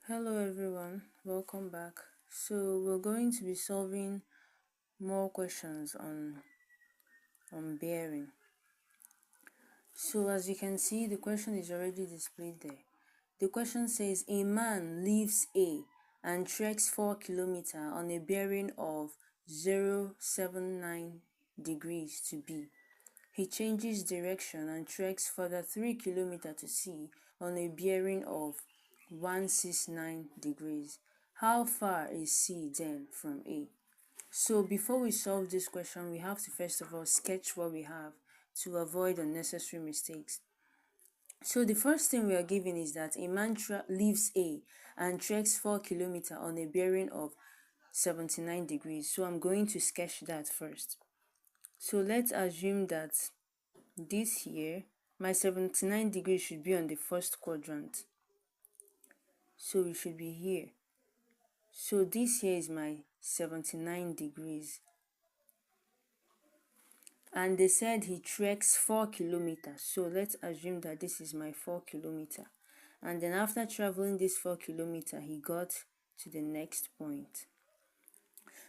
Hello everyone, welcome back. So we're going to be solving more questions on bearing. So as you can see, the question is already displayed there. The question says a man leaves A and treks 4 kilometers on a bearing of 079 degrees to B. He changes direction and treks further 3 kilometers to C on a bearing of 169 degrees. How far is C then from A? So before we solve this question, we have to first of all sketch what we have to avoid unnecessary mistakes. So the first thing we are given is that a man leaves A and treks 4 kilometers on a bearing of 79 degrees. So I'm going to sketch that first. So let's assume that this here, my 79 degrees should be on the first quadrant. So it should be here. So this here is my 79 degrees. And they said he treks 4 kilometers. So let's assume that this is my 4 kilometer. And then after traveling this 4 kilometers, he got to the next point.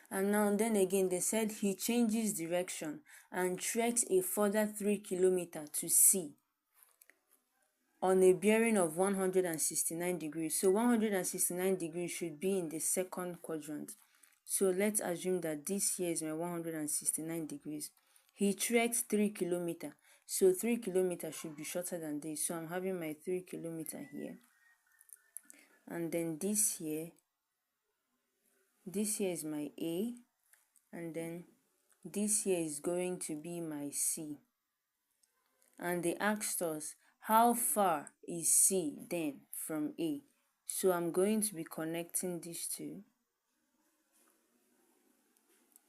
And now then again, they said he changes direction and treks a further 3 kilometers to C on a bearing of 169 degrees. So 169 degrees should be in the second quadrant. So let's assume that this here is my 169 degrees. He treks 3 kilometers. So 3 kilometers should be shorter than this. So I'm having my 3 kilometers here. And then this here is my A. And then this here is going to be my C. And they asked us, how far is C then from A? So I'm going to be connecting these two.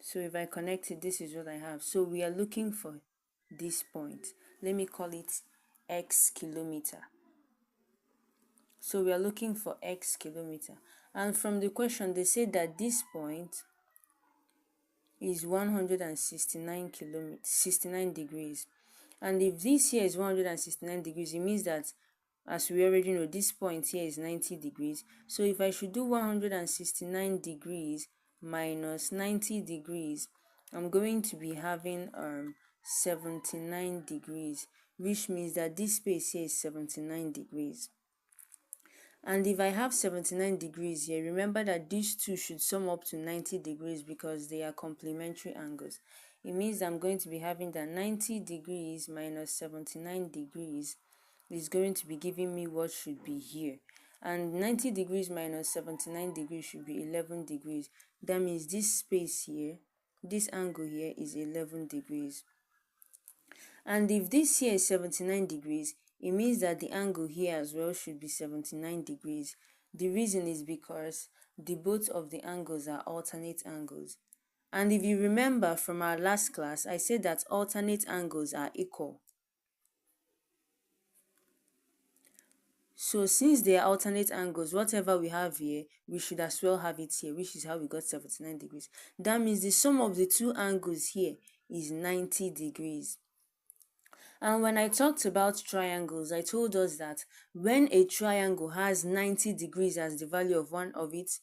So if I connect it, this is what I have. So we are looking for this point. Let me call it X kilometer. So we are looking for X kilometer. And from the question, they say that this point is 69 degrees. And if this here is 169 degrees, it means that, as we already know, this point here is 90 degrees. So if I should do 169 degrees minus 90 degrees, I'm going to be having 79 degrees, which means that this space here is 79 degrees. And if I have 79 degrees here, remember that these two should sum up to 90 degrees because they are complementary angles. It means I'm going to be having that 90 degrees minus 79 degrees is going to be giving me what should be here. And 90 degrees minus 79 degrees should be 11 degrees. That means this space here, this angle here is 11 degrees. And if this here is 79 degrees, it means that the angle here as well should be 79 degrees. The reason is because the both of the angles are alternate angles. And if you remember from our last class, I said that alternate angles are equal. So since they are alternate angles, whatever we have here, we should as well have it here, which is how we got 79 degrees. That means the sum of the two angles here is 90 degrees. And when I talked about triangles, I told us that when a triangle has 90 degrees as the value of one of its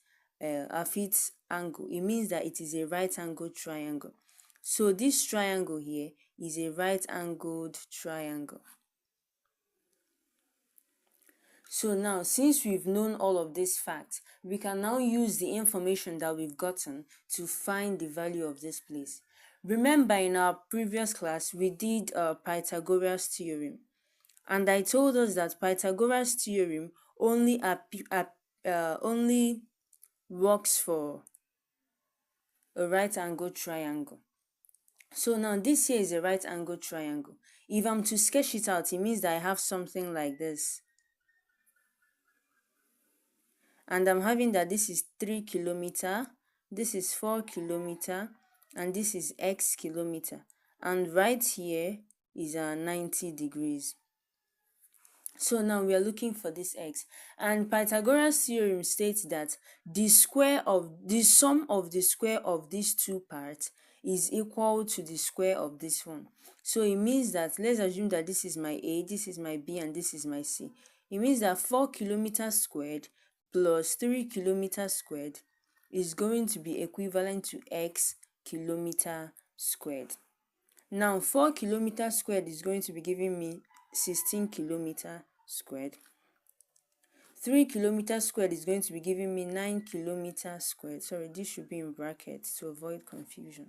angle, it means that it is a right-angled triangle. So this triangle here is a right-angled triangle. So now, since we've known all of these facts, we can now use the information that we've gotten to find the value of this place. Remember, in our previous class, we did Pythagoras theorem. And I told us that Pythagoras theorem only works for a right-angled triangle. So now this here is a right-angled triangle. If I'm to sketch it out, it means that I have something like this. And I'm having that this is 3 kilometers, this is 4 kilometers, and this is X kilometer. And right here is 90 degrees. So now we are looking for this X. And Pythagoras theorem states that the sum of the square of these two parts is equal to the square of this one. So it means that, let's assume that this is my A, this is my B, and this is my C. It means that 4 kilometers squared plus 3 kilometers squared is going to be equivalent to x kilometer squared. Now 4 kilometers squared is going to be giving me 16 kilometers squared. 3 kilometers squared is going to be giving me 9 kilometers squared. Sorry, this should be in brackets to avoid confusion.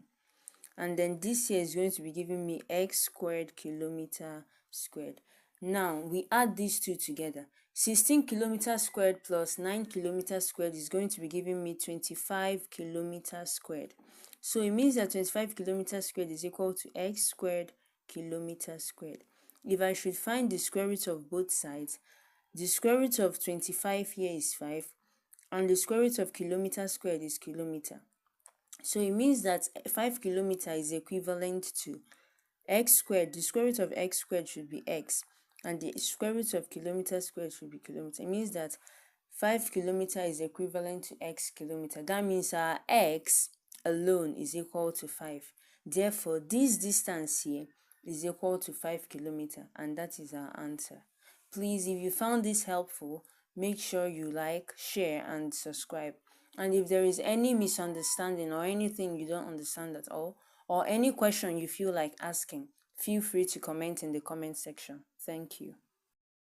And then this here is going to be giving me x squared kilometer squared. Now we add these two together. 16 kilometers squared plus 9 kilometers squared is going to be giving me 25 kilometers squared. So it means that 25 kilometers squared is equal to x squared kilometer squared. If I should find the square root of both sides, the square root of 25 here is 5, and the square root of kilometer squared is kilometer. So it means that 5 kilometers is equivalent to x squared. The square root of x squared should be x, and the square root of kilometer squared should be kilometer. It means that 5 kilometers is equivalent to x kilometer. That means our x alone is equal to 5. Therefore, this distance here is equal to 5 kilometers, and that is our answer. Please, if you found this helpful, make sure you like, share, and subscribe. And if there is any misunderstanding or anything you don't understand at all, or any question you feel like asking, feel free to comment in the comment section. Thank you.